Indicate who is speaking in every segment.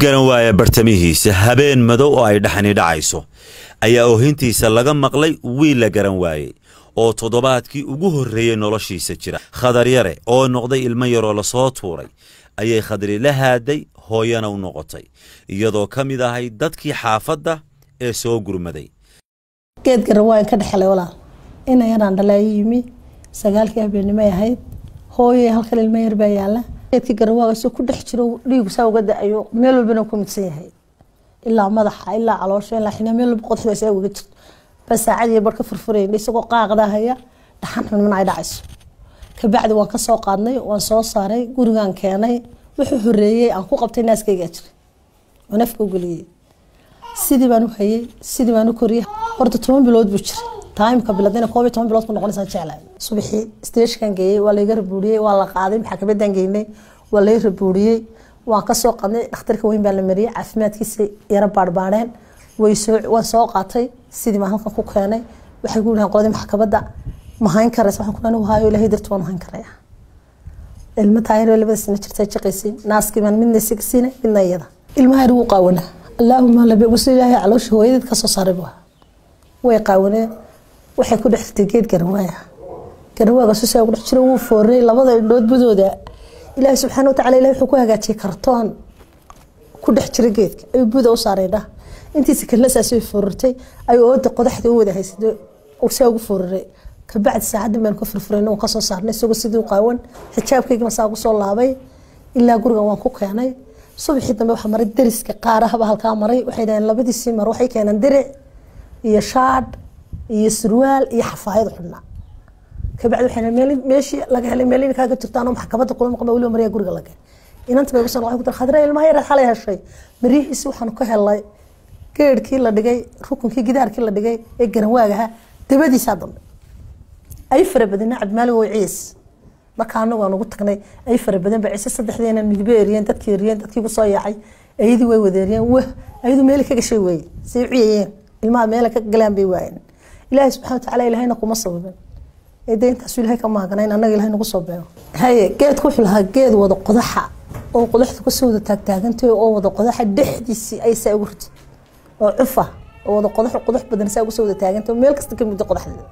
Speaker 1: garan bartamihiisa habeen madow oo ay dhaxani dhacayso ayaa oohintiisa laga maqlay wiil la garan waayay oo toddobaadkii ugu horeeyay noloshiisa jira khadar yare oo noqday ilmo yar oo la soo tuuray ayay khadri la haaday hooyana u noqotay iyadoo kamid ahay dadkii xaafadda ee soo gurmaday
Speaker 2: geed garan waay ka dhaxlay walaal in ayaan dhalaayimi sagaalkii habeenimo ahayd hooyay halkan ilmo yar baa yaala geedkii garan waa soo ku dhex jiro dhiigu saa uga dacayo meel walbana ku midsan yahay ilaa madaxa ilaa caloosha ilaa xina meel walba qodxo saa uga jirto bas saacad iyo barka furfureen isagoo qaaqda haya dhaxan xun ay dhacayso ka bacdi waan ka soo qaadnay waan soo saaray gurigan keenay wuxuu horeeyay aan ku qabtay naaskayga jir oo nafku galiyay sidii baan u hayay sidii baan u koriyay horta 10 bilood buu jiray taimka biladina 12 bilood ku noqonaysa jeclaa subaxii station geeyay waa la iga rabuuriyay waa la qaaday maxkamadan geynay waa la rabuuriyay waan ka soo qadnay dhakhtarka weyn baa la mariyay caafimaadkiisa yara baarbaareen waan soo qaatay sidii ma halkan ku keenay waxay ku yiraahdeen qoladii maxkamadda ma hayn karaysa waxaan ku dhahay waayo ilaahay darto waan hayn karaya ilmo taayir labada sano jirtay shaqaysay naaskii baan midna sigsiinay midna iyada ilmaha uu qaawana allahumma la bi'si ilaahay caloosh hooyadii ka soo saaray way qaawaneen waxay ku dhaxtay geed garan waaga soo soo dhex jiro uu fooray labada indhood budooda ilaahay subxaanahu wa ta'ala ilaahay wuxuu ku hagaajiyay kartoon ku dhex jira geedka ay budo u saarayda intiisa kala saasay foortay ay ooda qodaxda u wada haysay oo saa ugu fooray ka bacdi saacad baan ku furfurayno ka soo saarnay isagoo sidii qaawan xijaabkayga ma saa ugu soo laabay ilaa guriga waan ku keenay subaxii dambe waxa maray dariska qaaraha halka maray waxay dhayn labadiisii mar waxay keenan diric iyo shaad iyo surwaal iyo xafaayad xunna ka bacdi waxaan meeshii laga helay meelin kaaga jirtaan oo maxkamadda kulmo qaba wali mariya guriga laga inanta bay waxay ku tar khadra ilmaha yar xalay heshay marihiisi waxaan ka helay geedkii la dhigay rukunkii gidaarkii la dhigay ee garan waagaha dabadiisa dambe ay farabadan cabmaal oo ciis marka anagu aan ugu tagnay ay farabadan baa ciise saddexdeena midba eriyeen dadkii ku soo yaacay ayadii way wadeeriyeen ayadu meel ka gashay way si ciiyeen ilmaha meel ka galaan bay waayeen ilaahay subxaanahu wa ta'ala ilaahayna kuma sababin eedeynta ilaahay ka maaganayn anaga ilaahay nagu soo beero haye geedku wuxuu lahaa geed wada qodaxa oo qodaxda ku soo wada taagtaagantay oo wada qodaxa dhexdiisii ay saa ugu ritay oo cufa oo wada qodax badan saa ugu soo wada taagantay meel kasta ka mid qodaxda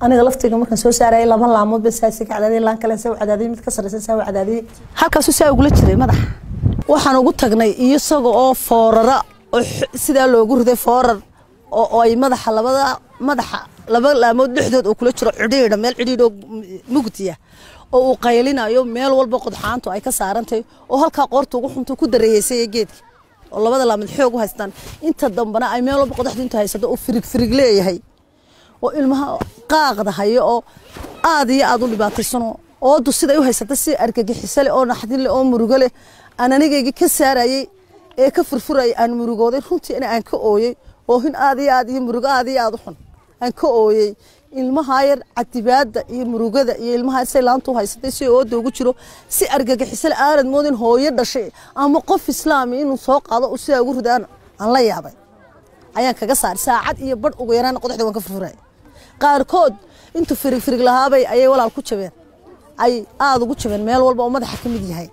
Speaker 2: aniga laftiga markaan soo saaray laba laamood bas saasi ka cadaadin laan kale soo cadaadin mid ka sareysan soo cadaadin halkaas uu saa ugu jiray madax waxaan ugu tagnay isagoo oo foorara oo sida loogu riday foorar oo ay madaxa laba laamood dhexdood oo kula jiro cidhiidha meel cidhiidho mugdiya oo uu qaylinayo meel walba qodxaantu ay ka saarantay oo halka qoortu ugu xuntu ku dareeysay geedka oo labada laamood xoog u haystaan inta dambana ay meel walba qodxdu inta haysato oo firig leeyahay oo ilmaha qaaqda hayo oo aad iyo aad u dhibaataysan oo sida u haysata si argagixisale oo naxdin leh oo murugo leh aan anigayga ka saarayay ee ka furfuray aan murugooday runtii in aan ka ooyay oo hin aad iyo murugo aad iyo aad u xun aan ka ooyay ilmaha yar catibaada iyo murugada iyo ilmaha saylaantu haysatay si oo ugu jiro si argagixisale aanad moodin hooyo dhashay ama qof islaami inuu soo qaado oo si ugu ridaan aan la yaabay ayaan kaga saar saacad iyo badh ugu yaraan qodaxda waan ka furfuray qaarkood intu firig lahaabay ayay walaal ku jabeen ay aad ugu jabeen meel walba oo madaxa ka mid yahay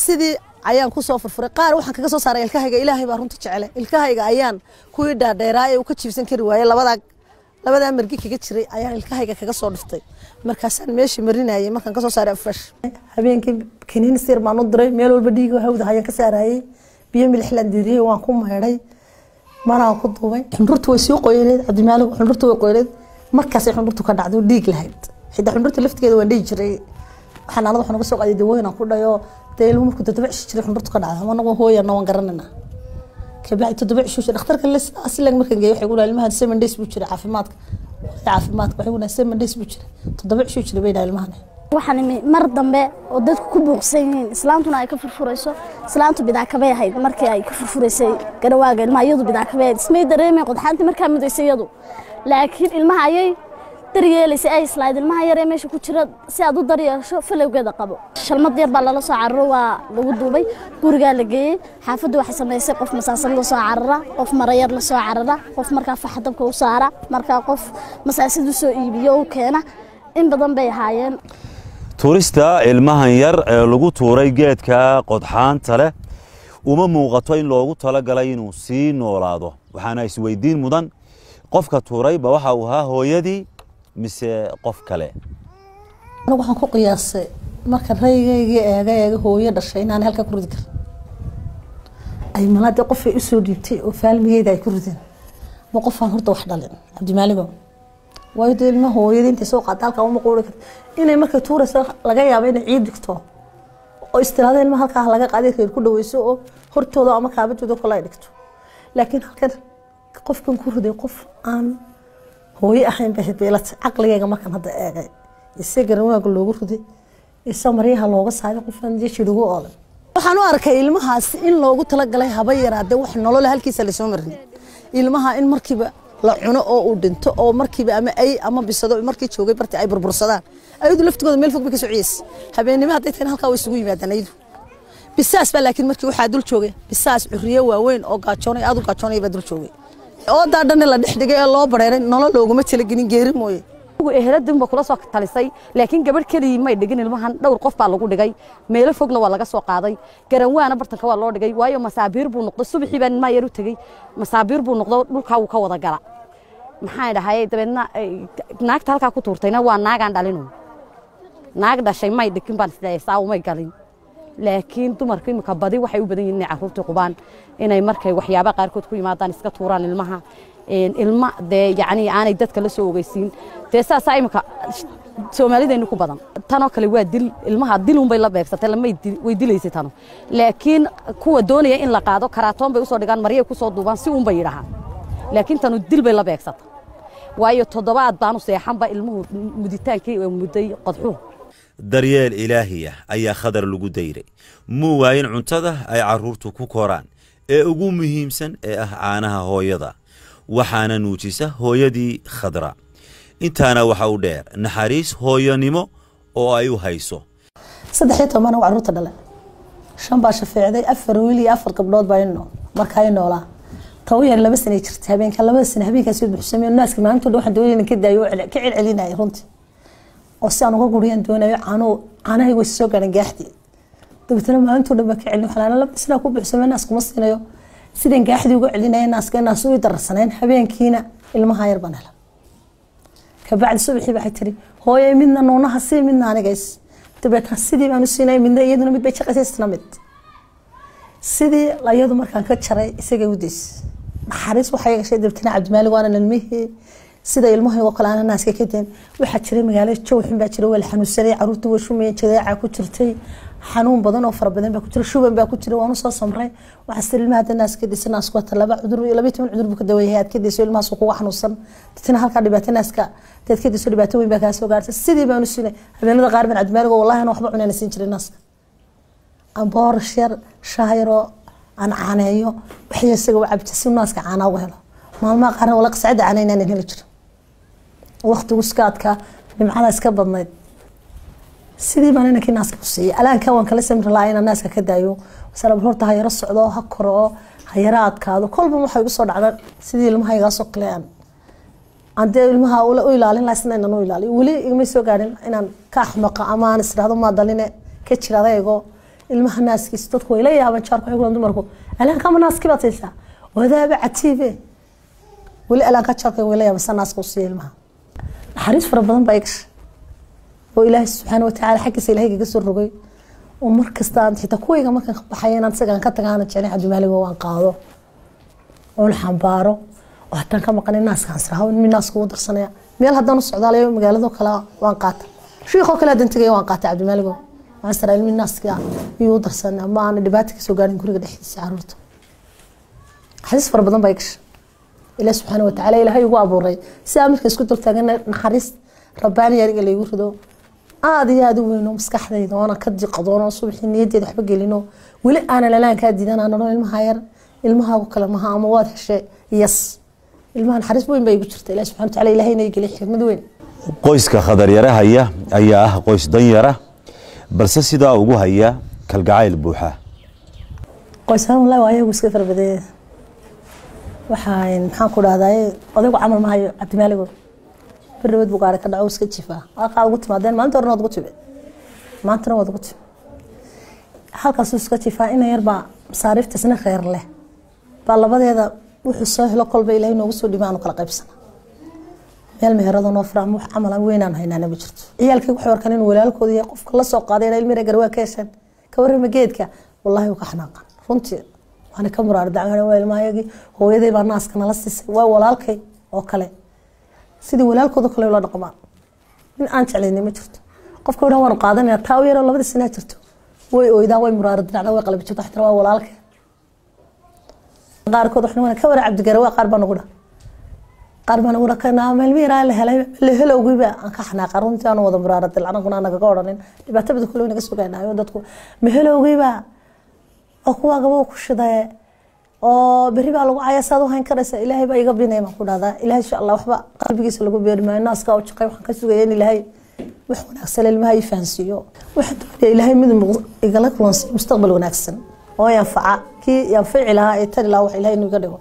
Speaker 2: sidii ayaan ku soo furfuray qaar waxaan kaga soo saaray ilkahayga ilaahay baa runta jecel ilkahayga ayaan ku dhaadheeraay oo ka jiibsan kari waayay labada margi kaga jiray ayaan ilkahayga kaga soo dhiftay markaasaan meeshii marinayay markaan ka soo saaray afresh habeenkii kiniin sir baan u diray meel walba dhiig hawda ayaan ka saarayay biyo milix la diriyay waan ku meeray maraan ku duubay xundurtu way soo qoyneed cabdimaal xundurtu way qoyneed markaas ay xundurtu ka dhacdo dhiig lahayd xidda xundurtu laftigeeda waan dhigi jiray xanaanada waxaan uga soo qaaday dawooyin aan ku dhayo teelu markuu toddobaad jiray xundurtu ka dhacdo anagu hooyana waan garanayna ka bacdi toddobaad cisho dhakhtarka aslan markaan geeyo waxay ku dhahay ilmaha 7 days buu jiray caafimaadka waxay ku dhahay 7 days buu jiray toddobaad cisho jiray bay ilmahan
Speaker 3: waxaan mar dambe oo dadku ku buuqsan yihiin islaantuna ay ka furfurayso islaantu bidaakabay ahayd markii ay ka furfuraysay garawaaga ilmaha iyadu bidaakabay ismay dareemay qodxaantii markaa mudaysay iyadu laakiin ilmaha ayay daryeelisay ay slide ilmaha yar ee meesha ku jira si aad u daryeesho falowgeeda qabo shalmad yar baa lala soo carro waa lagu duubay guriga la geeyay xaafaddu waxay sameysay qof masaasan la soo carara qof marayar la soo carara qof markaa faxadabka u saara markaa qof masaasad u soo iibiyo oo keena in badan bay haayeen
Speaker 1: tuurista ilmahan yar ee lagu tuuray geedka qodxaanta leh uma muuqato in loogu talagalay inuu sii noolaado waxaana isweydiin mudan qofka tuurayba waxa uu ahaa hooyadii mise qof kale
Speaker 2: anigu waxaan ku qiyaasay marka raygayga eega hooyo dhashay inaan halka ku ridi karo ay malaada qof ay u soo dhiibtay oo faalmigeeda ay ku rideen ma qofaan horta wax dhalin Cabdimaaligo way ilma hooyadii inta soo qaad halka uma qoori karto inay markay tuurayso laga yaabo inay ciid dhigto oo istiraadeen ma halka laga qaaday reer ku dhaweyso oo hortooda ama kaabadooda kala dhigto laakiin halkan qofkan ku riday qof aan hooyo ahayn baa beelad aqligayga markan hadda eegay isaga waaga loogu riday isa mariyaha looga saaray qofan jeeshirugo oo waxaan u arkay ilmahaas in loogu tala galay haba yaraade wax nolol halkiisa la soo marin ilmaha in markiiba la cuno oo uu dhinto oo markiiba ama bisado markii joogay barti ay burbursadaan ayadu laftigooda meel fog ka sociyay habeenimo haday tan halka way isugu yimaadaan ayadu bisaas baa laakiin markii waxa dul joogay bisaas curiye waaweyn oo gaajoonay aad u gaajoonay baa dul joogay oo daadhan la dhixdhigay ee loo bareeray nolol looguma talagelin geeri mooyee
Speaker 4: eheladin ba kula soo talisay laakiin gabadh kaliya may dhigin ilmahan dhowr qof baa lagu dhigay meelo fogna waa laga soo qaaday garanwaana bartanka waa loo dhigay waayo masaabiir buu noqday subaxii baan ma yar u tagay masaabiir buu noqday dhulka uu ka wada gala maxay dhahay dabeedna naagta halka ku tuurtayna waa naagan dhalino naag dhashay may dhigin baan isleeyahay may galin laakiin dumarkii imika badi waxay u badan yihiin carruurta qubaan inay markay waxyaabo qaarkood ku yimaadaan iska tuuraan ilmaha ilma de yaani aanay dadka la soo ogeysiin teesaasa imika Soomaalideenu ku badan tan oo kale waa dil ilmaha dilun bay la beegsatay lamay way dilaysay tan laakiin kuwa doonaya in la qaado karatoon bay u soo dhigaan mariye ku soo duubaan si uun bay yiraahaan laakiin tan dil bay la beegsatay waayo toddobaad baan u seexanba ilmuhu muditaankii oo muday qadxu
Speaker 1: daryeel ilaahiya ayaa khadar lagu dayray muu waayin cuntada ay carruurtu ku koraan ee ugu muhiimsan ee ah caanaha hooyada waxaana nuujisa hooyadii khadra intaana waxa uu dheer naxariis hooyanimo oo ay u hayso
Speaker 2: 13 waa carruurta dhalay 5 baa shafeecday 4 wiil iyo 4 gabdhood baa inoo markaa noolaa tawiyar 2 sano jirtay habeenka 2 sano habeenkaas uu buuxsamay naaska maanta waxaan doonayay ka daayo ka celcelinay runtii oo si aan uga guriyaan doonayo caanahay way soo gaareen gaaxdi dabtana maanta dhanba ka celin waxaan la bisna ku buuxsamay naas kuma siinayo sideen gaaxdi uga celinay naaska naas u darsaneen habeenkiina ilmaha yar baan helay ka bacdi subaxii baa tiri hooyo midna noonaha si midna anigays dabta sidii baan u siinay midna iyaduna mid bay shaqaysay mid sidii la iyadu markaan ka jaray isaga u deys naxariis waxay gashay dabtina Cabdimaaligo waana ilmihii sida ilmaha oo kale aan naaska ka teen waxa jiray magaalada Jowxin baa jiray wal xanuunsanay carruurtu way shumeen jadeeca ku jirtay xanuun badan oo fara badan baa ku jiray shuban baa ku jiray waan soo samray waxa sir ilmaha naaska dhisana asku talaba cudur 12 cudur buu ka daweeyay aad ka diiso ilmaha soo kuga xanuunsan dadina halka dhibaato naaska dadka diiso dhibaato weyn baa ka soo gaartay sidii baan u siinay habeenada qaar baan Cabdimaaligo wallahi waxba cunayna siin jiray naaska aan boorshar shaayro aan caaneeyo wixii isaga u cabtay si naaska caana uga helo maalmaha qaar wala qasacada caanayna heli jiro waqtigu iskaadka nimcada iska badnayd sidii baan inakii naaska ku siiyay alaanka waan kala samir laayna naaska ka daayo sabab horta hayra socdo ha koro hayra adkaado kolba waxay ugu soo dhacday sidii ilmaha iga soo qleen ande ilmaha u ilaalin laasna inaan u ilaaliyo wali igma soo gaarin inaan ka xmaqa ama aan israado ma daline ka jiradaygo ilmaha naaskiisa dadku way la yaaban jaarku xigoodan dumarku alaanka ma naaski bataysa wadaaba catiibe wali alaanka jaarku way la yaaban naaska u siiyay ilmaha حريص فربنا بايكش وإله سبحانه وتعالى حكي سيله هيك قصر رجوي ومركز تان حتى كوي كمان كان بحيانا نسجن كتر كانت يعني حد مالي وان قاضو والحنبارو وحتى كمان كان الناس كان سرها من الناس قوة صناعة ميل هذا نص عدالة مقالة ذو كلا وان قاتل شيخ كلا دنتجي وان قاتل عبد الملك ما سر من الناس كا يوضح سنة ما أنا دباتك سو قارن كوري قد حس عرورته حريص فربنا بايكش إله سبحانه وتعالى إله هو أبو ري سامر كسكتر تاجنا نحرس رباني يرجع لي يقولوا هذا وينو مسكح ذي وانا كدي قضانا صبح النية دي حبق لينو ولا أنا لا كادي أنا نروح المهاير المها وكلامها أموات هالشيء يس المها نحرس وين بيجرت إله سبحانه وتعالى إله هنا يجي لي حكمة وين
Speaker 1: قويس كخضر يرى هيا أيه قويس ضيرة بس سيدا وجوه هيا كالجعيل بوحة
Speaker 2: قويس هم لا وياه وسكفر بديه waxaan maxaan ku dhahday odaygu camal ma hayo Cabdimaaligo birwad buu gaar ka dhaco iska jifa halka ugu timaadeen maanta hornood ugu tibe maantana wad ugu tibe halkaas iska jifa in yar ba مصاريف تسنى خير له بالله هذا وحصاه له قلبي إلهي نوصل دماغنا كلا قيبسنا meel meherada noo furaan wax camal aan weynaan haynana ma jirto ciyaalkii wax warkan in walaalkood iyo qofka la soo qaaday ilmo reer garwaa keesan ka warama geedka wallahi uu ka xanaaqan runtii waana ka muraar dacwana waa ilmaayagi hooyaday baa naaska nala siisay waa walaalkay oo kale sidii walaalkooda kale la dhaqmaan in aan jeclaynay ma jirto qofka waxa waan qaadanaya taa yar labada sano jirto way ooydaa way muraar dacna way qalbi jirto xataa waa walaalkay qaarkood waxna ka war cabdi garwaa qaar baa nagu dhahay قربنا وركنا ملميرا لهلا وجيبا كحنا قرنتي أنا وضم رارة العنا كنا نجاورين يبقى تبدو كلنا نقص بينا يودتكم مهلا وجيبا أقوى جبوا كش ذا أو بريبا لو عيا صادو هنكرس إلهي بقى يقبلنا ما كنا ذا إلهي إن شاء الله وحبا قلبي يسلق بيرما الناس كاو تشقي وحكسوا جيني إلهي وحنا أحسن الماء فانسيو وحد إلهي من يقلق مستقبل ونكسن وينفع كي ينفع لها يتر لا وح إلهي نقدره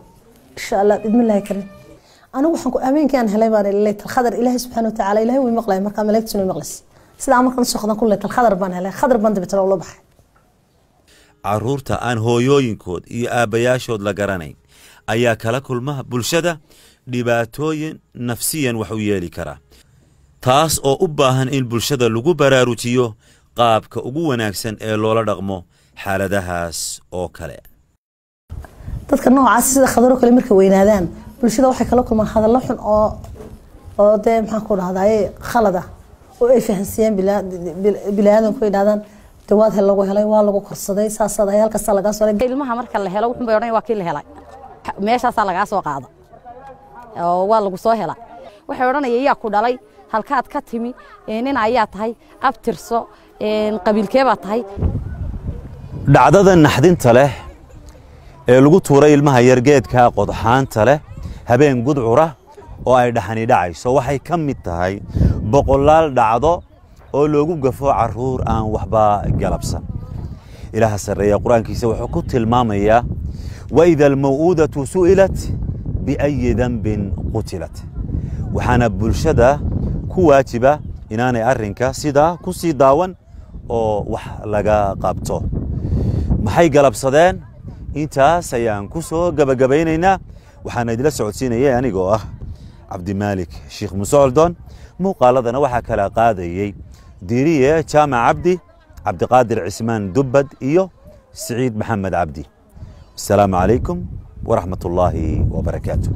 Speaker 2: إن شاء الله بإذن الله كريم أنا وحنك أمين كان هلاي بان الليل الخضر إلهي سبحانه وتعالى إلهي ويمقلي مركا ملائكة سنو المقلس سيدا عمرك نسخنا كل ليل الخضر بان هلاي خضر بان دبتر الله بحي
Speaker 1: caruurta aan hooyooyinkood iyo aabayaashood la garanayn ayaa kala kulma bulshada dhibaatooyin nafsiyan wax u yeeli kara taas oo u baahan in bulshada lagu baraarujiyo qaabka ugu wanaagsan ee loola dhaqmo xaaladahaas oo kale
Speaker 2: dadka noocaas sida khadaro kale markay weynaadaan bulshada waxay kala kulmaan hadallo xun oo de maxaan ku dhahday khalada oo ay fahansiyeen bilaadan ku yidhahdaan dawaad hel lagu helay waa lagu korsaday saasada halkaas laga soo
Speaker 4: ilmaha marka la helo wuxuu bayoonay waa kii la helay meeshaas laga soo qaado oo waa lagu soo helay waxay oranayay yaa ku dhalay halkaad ka timi nin ayaa tahay abtirso qabiilkee baa tahay
Speaker 1: dhacdada naxdinta leh ee lagu tuuray ilmaha yargeedka qodxaanta leh habeen gudcura oo ay dhaxani dhacayso waxay ka mid tahay boqolaal dhacdo oo loogu gafo caruur aan waxba galabsan ilaaha sareeya quraankiisa wuxuu ku tilmaamayaa wa idha al-maw'udatu su'ilat bi ayyi dhanbin qutilat waxana bulshada ku waajiba inaanay arrinka sida ku sii daawan oo wax laga qabto maxay galabsadeen intaas ayaan ku soo gabagabaynaynaa waxaan idila socodsiinayay anigoo ah Cabdimaalik Sheekh Musoldon muuqaaladana waxa kala qaadayay ديريه جامع عبد قادر عثمان دبد إيو سعيد محمد عبدي السلام عليكم ورحمة الله وبركاته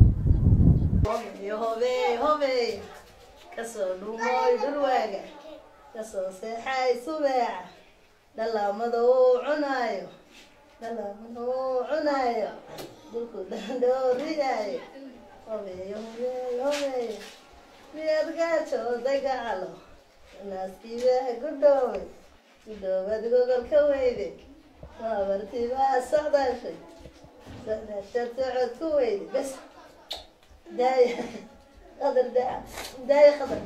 Speaker 2: الناس كذا قدوة تقول كويدي ما برتي ما صعدة شيء تعود كويدي بس داي خضر